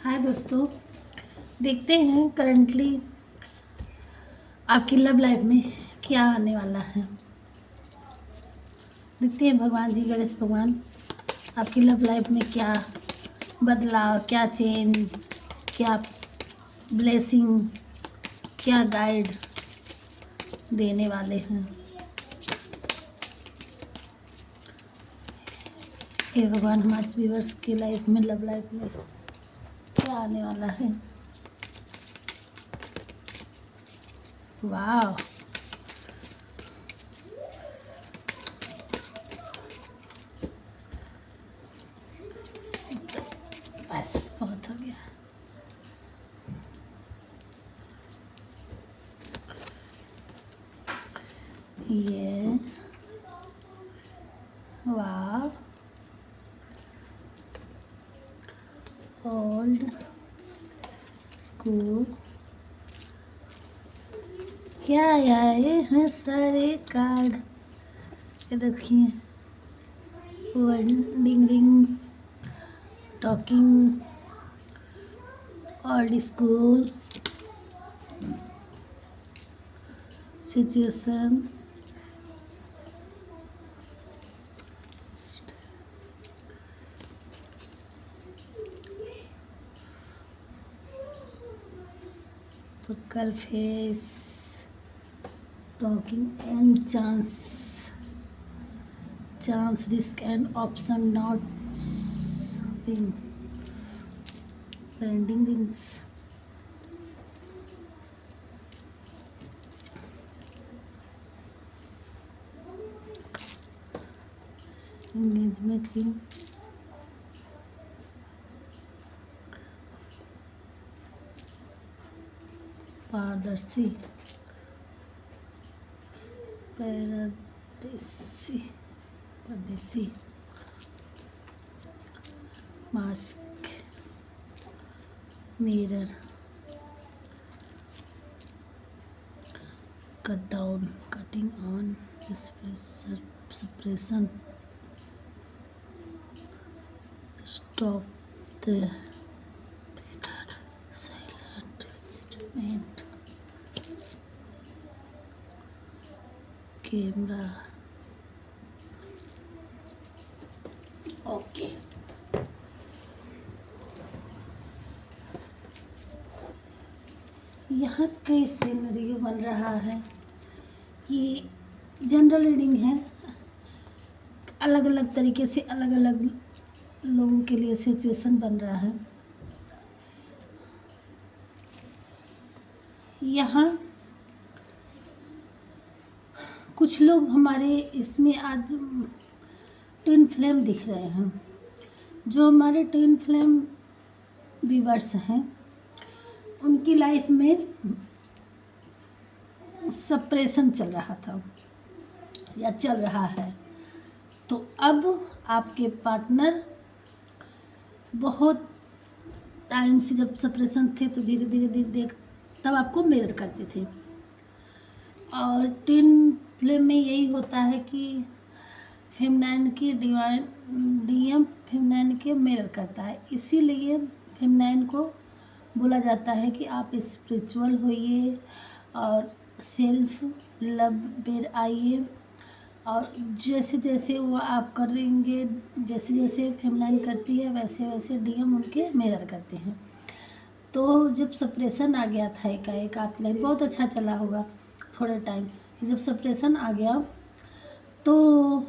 हाय दोस्तों, देखते हैं करंटली आपकी लव लाइफ में क्या आने वाला है। देखते हैं भगवान जी, गणेश भगवान आपकी लव लाइफ में क्या बदलाव, क्या चेंज, क्या ब्लेसिंग, क्या गाइड देने वाले हैं। हे भगवान, हमारे व्यूअर्स की लाइफ में, लव लाइफ में क्या आने वाला है। वाह, बस बहुत हो गया। ये वाह, ओल्ड स्कूल, क्या आए हैं सारे कार्ड। ये देखिए, wording ring, talking, old school, situation, poker face, talking and chance, risk and option not win, landing rings, engagement ring, पारदर्शी, परदेसी, mask, mirror, cut down, cutting on, suppression, stop the silent instrument, camera. Okay, यहाँ कई scenario बन रहा है। ये general reading है, अलग अलग तरीके से अलग अलग लोगों के लिए सिचुएशन बन रहा है। यहाँ कुछ लोग हमारे इसमें आज ट्विन फ्लेम दिख रहे हैं। जो हमारे ट्विन फ्लेम व्यूअर्स हैं, उनकी लाइफ में सप्रेशन चल रहा था या चल रहा है, तो अब आपके पार्टनर बहुत टाइम से, जब सप्रेशन थे तो धीरे धीरे धीरे देख तब आपको मिरर करते थे। और ट्विन फ्लेम में यही होता है कि फेमिनाइन की डीएम फेमिनाइन के मिरर करता है, इसीलिए फेमिनाइन को बोला जाता है कि आप स्पिरिचुअल होइए और सेल्फ लव पर आइए। और जैसे जैसे वो आप करेंगे, जैसे जैसे फेमिनाइन करती है, वैसे वैसे डीएम उनके मिरर करते हैं। तो जब सप्रेशन आ गया था, एकाएक आपकी लाइफ बहुत अच्छा चला होगा थोड़े टाइम, जब सप्रेशन आ गया तो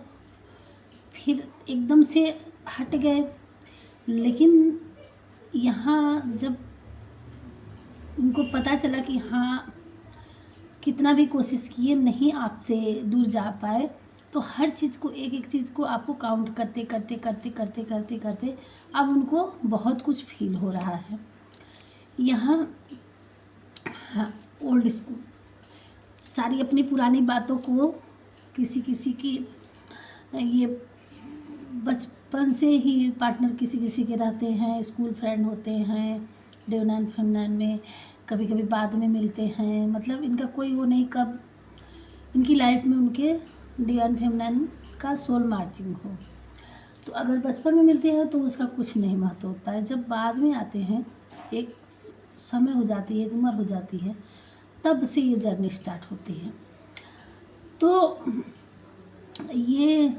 फिर एकदम से हट गए। लेकिन यहाँ जब उनको पता चला कि हाँ, कितना भी कोशिश किए नहीं आपसे दूर जा पाए, तो हर चीज़ को, एक एक चीज़ को आपको काउंट करते करते करते करते करते करते अब उनको बहुत कुछ फील हो रहा है। यहाँ हाँ, ओल्ड स्कूल, सारी अपनी पुरानी बातों को, किसी किसी की ये बचपन से ही पार्टनर किसी किसी के रहते हैं, स्कूल फ्रेंड होते हैं, डिवाइन फेमिनाइन में कभी कभी बाद में मिलते हैं, मतलब इनका कोई वो नहीं कब इनकी लाइफ में उनके डिवाइन फेमिनाइन का सोल मार्चिंग हो। तो अगर बचपन में मिलते हैं तो उसका कुछ नहीं महत्व होता है। जब बाद में आते हैं एक समय हो जाती है, एक उम्र हो जाती है, तब से ये जर्नी स्टार्ट होती है। तो ये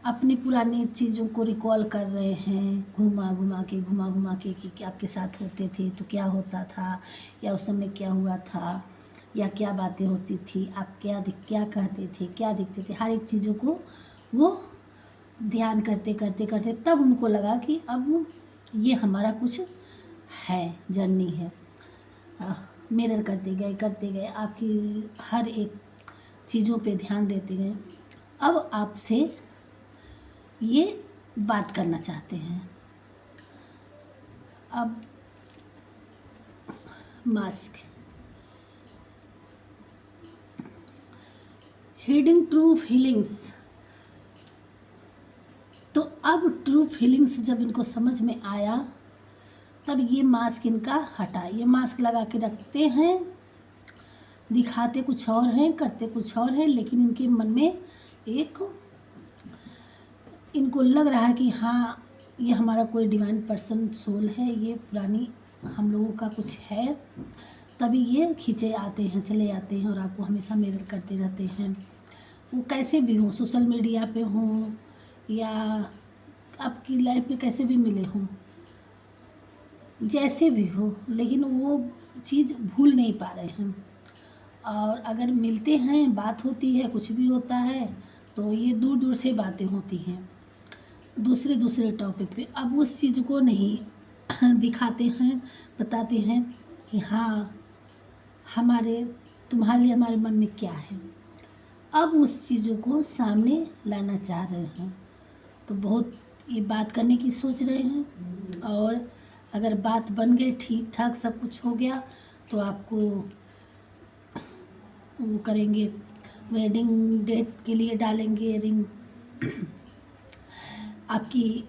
अपनी पुरानी चीज़ों को रिकॉल कर रहे हैं, घुमा घुमा के कि क्या आपके साथ होते थे तो क्या होता था, या उस समय क्या हुआ था, या क्या बातें होती थी, आप क्या कहते थे, क्या दिखते थे, हर एक चीज़ों को वो ध्यान करते करते करते तब उनको लगा कि अब ये हमारा कुछ है, जर्नी है। मिरर करते गए आपकी हर एक चीज़ों पे ध्यान देते गए। अब आपसे ये बात करना चाहते हैं। अब मास्क हीडिंग ट्रू फीलिंग्स। तो अब ट्रू फीलिंग्स जब इनको समझ में आया, तब ये मास्क इनका हटा। ये मास्क लगा के रखते हैं, दिखाते कुछ और हैं, करते कुछ और हैं, लेकिन इनके मन में एक, इनको लग रहा है कि हाँ ये हमारा कोई डिवाइन पर्सन सोल है, ये पुरानी हम लोगों का कुछ है, तभी ये खींचे आते हैं, चले आते हैं और आपको हमेशा मिरर करते रहते हैं। वो कैसे भी हों, सोशल मीडिया पे हों या आपकी लाइफ में कैसे भी मिले हों, जैसे भी हो, लेकिन वो चीज़ भूल नहीं पा रहे हैं। और अगर मिलते हैं, बात होती है, कुछ भी होता है, तो ये दूर दूर से बातें होती हैं, दूसरे दूसरे टॉपिक पे। अब उस चीज़ को नहीं दिखाते हैं, बताते हैं कि हाँ तुम्हारे लिए हमारे मन में क्या है। अब उस चीज़ों को सामने लाना चाह रहे हैं, तो बहुत ये बात करने की सोच रहे हैं। और अगर बात बन गई, ठीक ठाक सब कुछ हो गया, तो आपको वो करेंगे, वेडिंग डेट के लिए डालेंगे रिंग। आपकी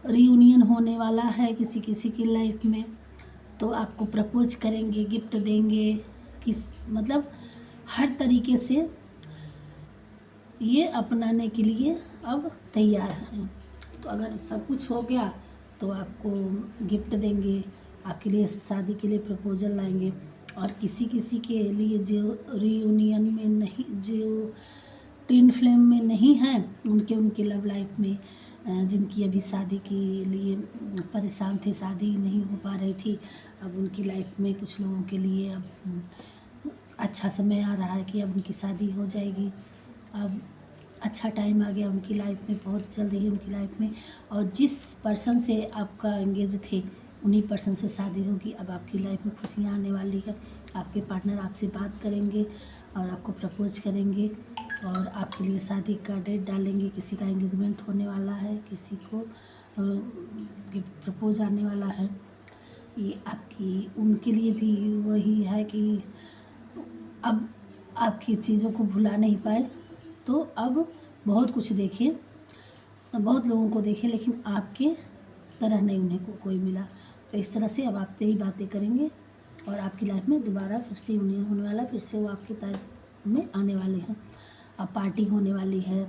रियूनियन होने वाला है किसी किसी की लाइफ में, तो आपको प्रपोज करेंगे, गिफ्ट देंगे, मतलब हर तरीके से ये अपनाने के लिए अब तैयार हैं। तो अगर सब कुछ हो गया तो आपको गिफ्ट देंगे, आपके लिए शादी के लिए प्रपोजल लाएंगे। और किसी किसी के लिए जो रियूनियन में नहीं, जो ट्विन फ्लेम में नहीं हैं, उनके लव लाइफ में जिनकी अभी शादी के लिए परेशान थे, शादी नहीं हो पा रही थी, अब उनकी लाइफ में कुछ लोगों के लिए अब अच्छा समय आ रहा है कि अब उनकी शादी हो जाएगी। अब अच्छा टाइम आ गया उनकी लाइफ में, बहुत जल्द ही उनकी लाइफ में। और जिस पर्सन से आपका एंगेज थे, उन्हीं पर्सन से शादी होगी। अब आपकी लाइफ में खुशियाँ आने वाली है, आपके पार्टनर आपसे बात करेंगे और आपको प्रपोज करेंगे और आपके लिए शादी का डेट डालेंगे। किसी का एंगेजमेंट होने वाला है, किसी को प्रपोज आने वाला है। ये आपकी उनके लिए भी वही है कि अब आपकी चीज़ों को भुला नहीं पाए, तो अब बहुत कुछ देखे, बहुत लोगों को देखे, लेकिन आपके तरह नहीं उन्हें कोई मिला। तो इस तरह से अब आप यही बातें करेंगे और आपकी लाइफ में दोबारा फिर से यूनियन होने वाला, फिर से वो आपकी लाइफ में आने वाले हैं। अब पार्टी होने वाली है,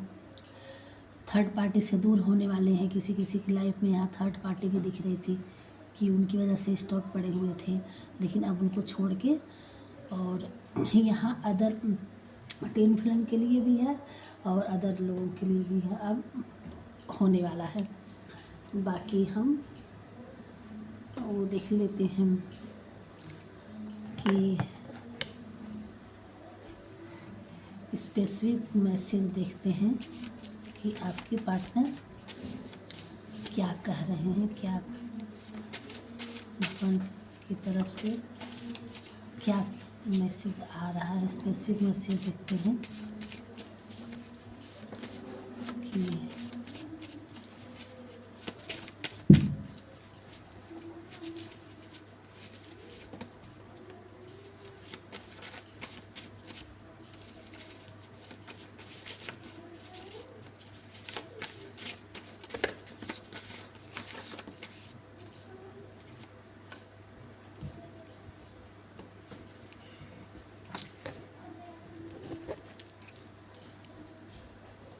थर्ड पार्टी से दूर होने वाले हैं। किसी किसी की लाइफ में यहाँ थर्ड पार्टी भी दिख रही थी कि उनकी वजह से स्टॉप पड़े हुए थे, लेकिन अब उनको छोड़ के, और यहाँ अदर ट्विन फ्लेम के लिए भी है और अदर लोगों के लिए भी है, अब होने वाला है। बाकी हम वो देख लेते हैं कि स्पेसिफिक मैसेज देखते हैं कि आपके पार्टनर क्या कह रहे हैं, क्या भगवान की तरफ से क्या मैसेज आ रहा है। स्पेसिफिक मैसेज देखते हैं कि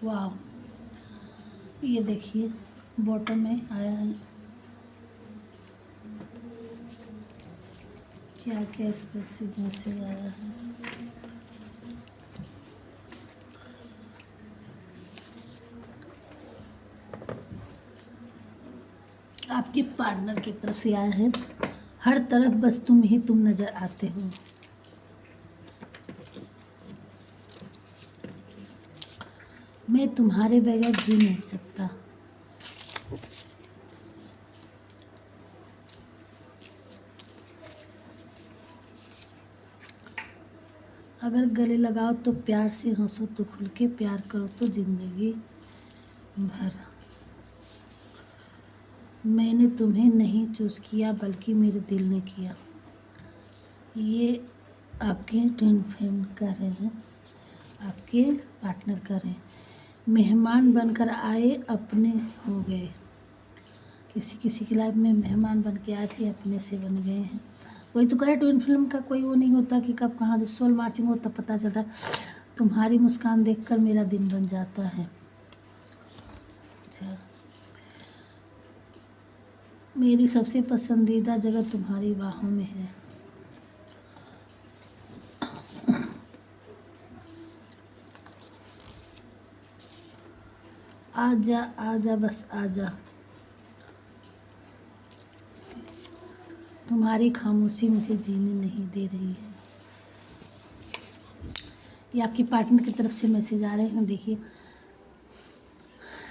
वाह, ये देखिए बॉटम में आया है क्या क्या स्पेसिफिक मैसेज आया है? आपके पार्टनर की तरफ से आया है, हर तरफ बस तुम ही तुम नज़र आते हो। मैं तुम्हारे बगैर जी नहीं सकता। अगर गले लगाओ तो प्यार से, हंसो तो खुल के, प्यार करो तो जिंदगी भर। मैंने तुम्हें नहीं चूज़ किया बल्कि मेरे दिल ने किया। ये आपके ट्विन फ्लेम कर रहे हैं, आपके पार्टनर कर रहे हैं। मेहमान बनकर आए, अपने हो गए। किसी किसी की लाइफ में मेहमान बन के आए थे, अपने से बन गए हैं। वही तो करे, ट्विन फिल्म का कोई वो नहीं होता कि कब कहाँ, जब सोल मार्चिंग हो तब पता चलता। तुम्हारी मुस्कान देखकर मेरा दिन बन जाता है। अच्छा, मेरी सबसे पसंदीदा जगह तुम्हारी बाहों में है। आजा आजा बस आजा, तुम्हारी खामोशी मुझे जीने नहीं दे रही है। ये आपके पार्टनर की तरफ से मैसेज आ रहे हैं। देखिए,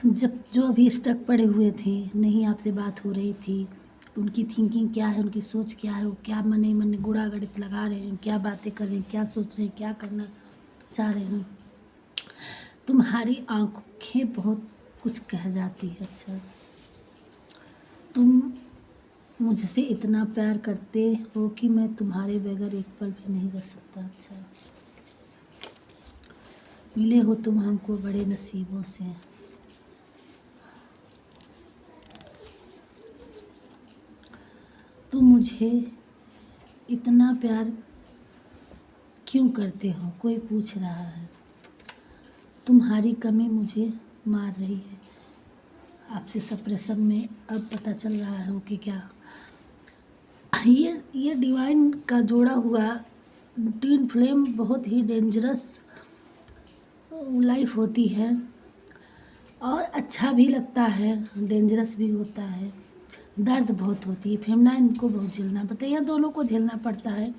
जब जो अभी स्टक पड़े हुए थे, नहीं आपसे बात हो रही थी, तो उनकी थिंकिंग क्या है, उनकी सोच क्या है, वो क्या मन ही मन गुड़ा गणित लगा रहे हैं, क्या बातें कर रहे हैं, क्या सोच रहे हैं, क्या करना चाह रहे हैं। तुम्हारी आंखें बहुत कुछ कह जाती है। अच्छा, तुम मुझसे इतना प्यार करते हो कि मैं तुम्हारे बगैर एक पल भी नहीं रह सकता। अच्छा, मिले हो तुम हमको बड़े नसीबों से। तुम मुझे इतना प्यार क्यों करते हो, कोई पूछ रहा है। तुम्हारी कमी मुझे मार रही है। आपसे सप्रेशन में अब पता चल रहा है कि क्या ये डिवाइन का जोड़ा हुआ ट्विन फ्लेम बहुत ही डेंजरस लाइफ होती है, और अच्छा भी लगता है, डेंजरस भी होता है, दर्द बहुत होती है। फेमिनाइन को बहुत झेलना पड़ता है, या दोनों को झेलना पड़ता है।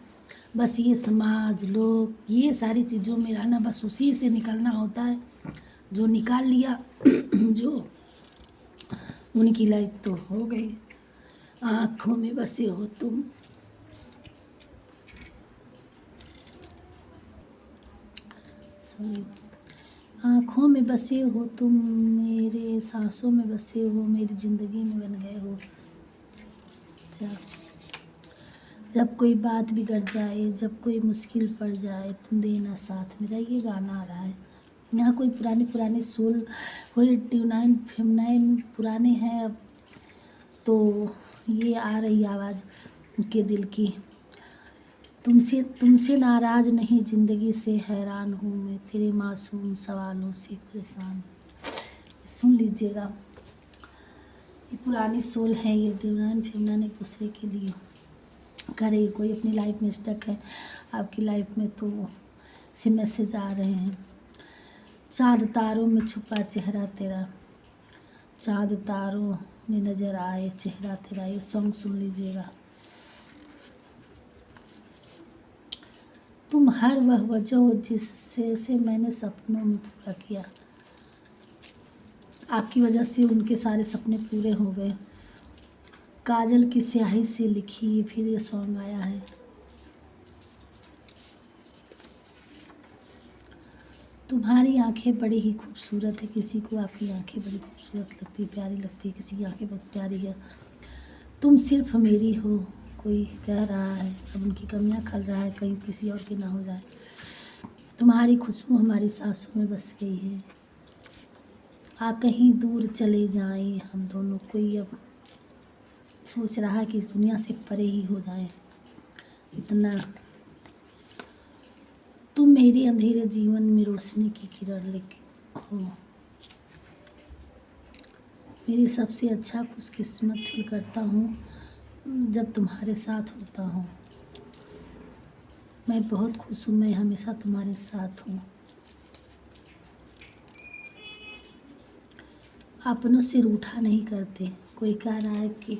बस ये समाज, लोग, ये सारी चीज़ों में रहना, बस उसी से निकलना होता है। जो निकाल लिया जो उनकी लाइफ तो हो गई। आँखों में बसे हो तुम, सॉरी, आँखों में बसे हो तुम, मेरे सांसों में बसे हो, मेरी ज़िंदगी में बन गए हो। अच्छा, जब कोई बात बिगड़ जाए, जब कोई मुश्किल पड़ जाए, तुम देना साथ मेरा। ये गाना आ रहा है। यहाँ कोई पुराने पुराने सोल, कोई ट्यूनाइन फेमनाइन पुराने हैं अब, तो ये आ रही आवाज़ उनके दिल की। तुमसे तुमसे नाराज़ नहीं, ज़िंदगी से हैरान हूँ मैं, तेरे मासूम सवालों से परेशान हूँ। सुन लीजिएगा, ये पुरानी सोल है, ये डिवाइन फेमिनाइन एक दूसरे के लिए करे। कोई अपनी लाइफ में स्टक है आपकी लाइफ में, तो से मैसेज आ रहे हैं। चाँद तारों में छुपा चेहरा तेरा, चाँद तारों में नज़र आए चेहरा तेरा। ये सॉन्ग सुन लीजिएगा। तुम हर वह वजह हो जिससे मैंने सपनों में पूरा किया। आपकी वजह से उनके सारे सपने पूरे हो गए। काजल की स्याही से लिखी, फिर ये सॉन्ग आया है। तुम्हारी आंखें बड़ी ही खूबसूरत है। किसी को आपकी आंखें बड़ी खूबसूरत लगती, प्यारी लगती है, किसी की आंखें बहुत प्यारी है। तुम सिर्फ मेरी हो, कोई कह रहा है, अब उनकी कमियां खल रहा है, कहीं किसी और की ना हो जाए। तुम्हारी खुशबू हमारी सांसों में बस गई है। कहीं दूर चले जाएं हम दोनों, कोई अब सोच रहा है कि इस दुनिया से परे ही हो जाए। इतना तुम मेरे अंधेरे जीवन में रोशनी की किरण लेके हो। मेरी सबसे अच्छा खुशकिस्मत फील करता हूँ जब तुम्हारे साथ होता हूँ। मैं बहुत खुश हूँ, मैं हमेशा तुम्हारे साथ हूँ। अपनों से रूठा नहीं करते। कोई कह रहा है कि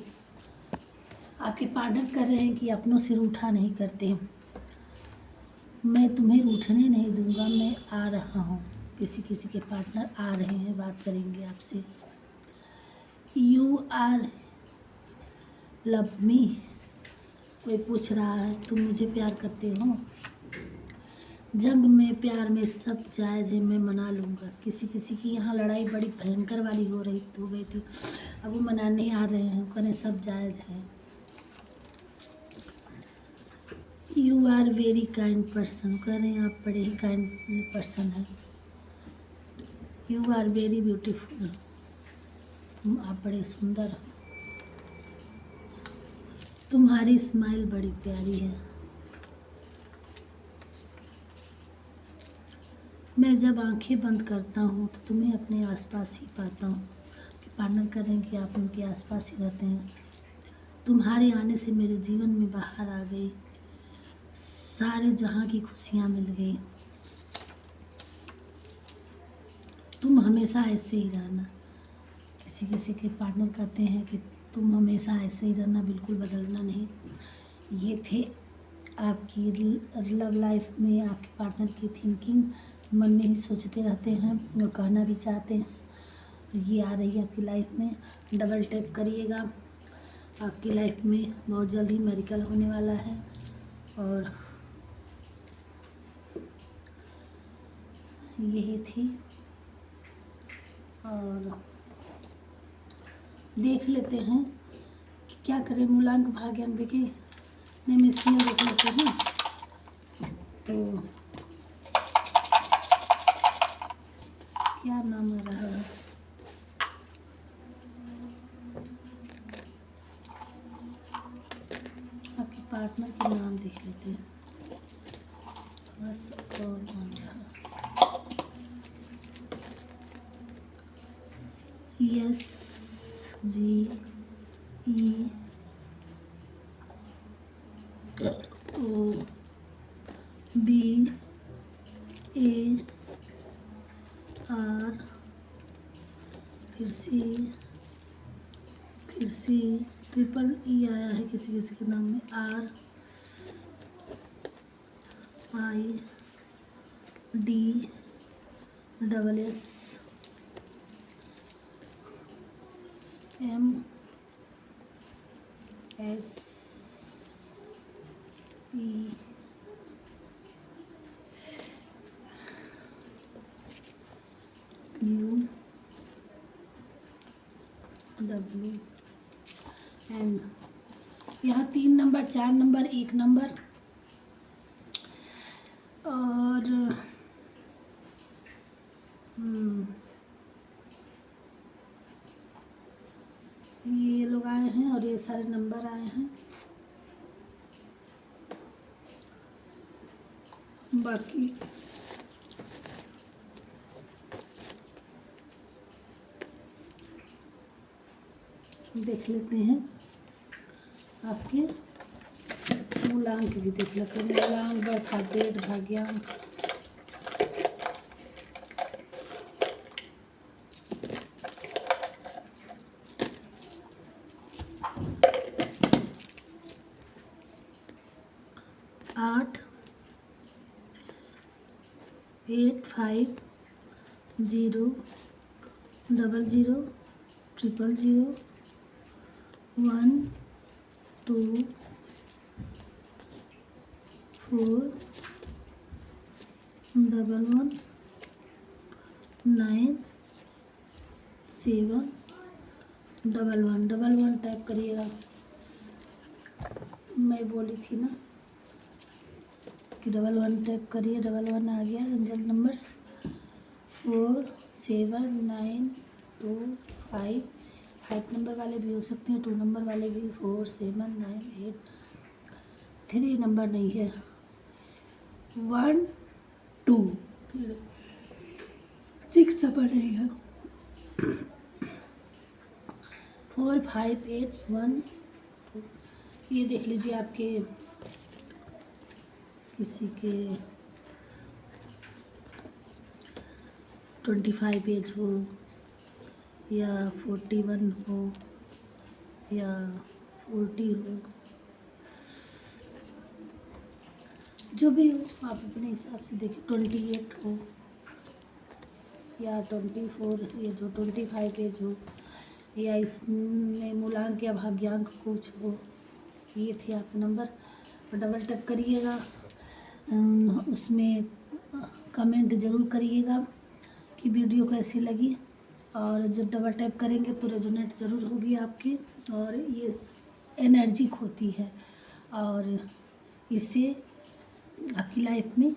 आपके पार्टनर कर रहे हैं कि अपनों से रूठा नहीं करते। मैं तुम्हें रूठने नहीं दूंगा, मैं आ रहा हूँ। किसी किसी के पार्टनर आ रहे हैं, बात करेंगे आपसे। You are love me. कोई पूछ रहा है तुम मुझे प्यार करते हो। जंग में प्यार में सब जायज़ है, मैं मना लूँगा। किसी किसी की यहाँ लड़ाई बड़ी भयंकर वाली हो गई थी, अब वो मनाने आ रहे हैं, करें सब जायज़ है। You are very kind person, कह रहे हैं आप बड़े ही काइंड पर्सन हैं। यू आर वेरी ब्यूटीफुल, आप बड़े सुंदर हो। तुम्हारी स्माइल बड़ी प्यारी है। मैं जब आंखें बंद करता हूँ तो तुम्हें अपने आसपास ही पाता हूँ। कि पार्टनर करें कि आप उनके आसपास ही रहते हैं। तुम्हारे आने से मेरे जीवन में बाहर आ गई, सारे जहाँ की खुशियाँ मिल गई। तुम हमेशा ऐसे ही रहना। किसी किसी के पार्टनर कहते हैं कि तुम हमेशा ऐसे ही रहना, बिल्कुल बदलना नहीं। ये थे आपकी लव लाइफ में आपके पार्टनर की थिंकिंग, मन में ही सोचते रहते हैं और कहना भी चाहते हैं। ये आ रही है आपकी लाइफ में, डबल टैप करिएगा। आपकी लाइफ में बहुत जल्दी मेरिकल होने वाला है। और यही थी, और देख लेते हैं कि क्या करें। मूलांक भाग्यांक देखिए, नेमेसियल देख लेते हैं। तो क्या नाम आ रहा है, आपके पार्टनर के नाम देख लेते हैं। बस और S G E O B A R, फिर सी ट्रिपल ई आया है किसी किसी के नाम में, R I D double S M S E U W and यहाँ 3 नंबर, 4 नंबर, 1 नंबर और ये लोग आए हैं और ये सारे नंबर आए हैं। बाकी देख लेते हैं, आपके मूलांक भी देख लेते हैं। मूलांक, बर्थ डेट, भाग्यांक, आठ 8 5 0 0 0 0 0 1 2 4 1 1 9 7 1 1 टाइप करिएगा। मैं बोली थी ना कि 1 टाइप करिए, 1 आ गया। एंजल नंबर्स 4 7 9 2 5, 5 नंबर वाले भी हो सकते हैं, 2 नंबर वाले भी, 4 7 9 8, 3 नंबर नहीं है, 1 2 6 नंबर नहीं है, 4 5 8 1 2। ये देख लीजिए आपके किसी के 25 एज हो या 41 हो या 40 हो, जो भी हो आप अपने हिसाब से देखिए। 28 हो या 24, ये जो 25 एज हो, या इसमें मूलांक या भाग्यांक कुछ हो, ये थे आपके नंबर। और डबल टैप करिएगा, उसमें कमेंट ज़रूर करिएगा कि वीडियो कैसी लगी। और जब डबल टैप करेंगे तो रेजोनेट ज़रूर होगी आपकी, और ये एनर्जी होती है, और इससे आपकी लाइफ में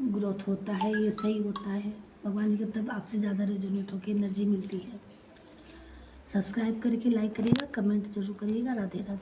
ग्रोथ होता है, ये सही होता है। भगवान जी की तरफ आपसे ज़्यादा रेजोनेट होकर एनर्जी मिलती है। सब्सक्राइब करके लाइक करिएगा, कमेंट जरूर करिएगा। राधे राधे।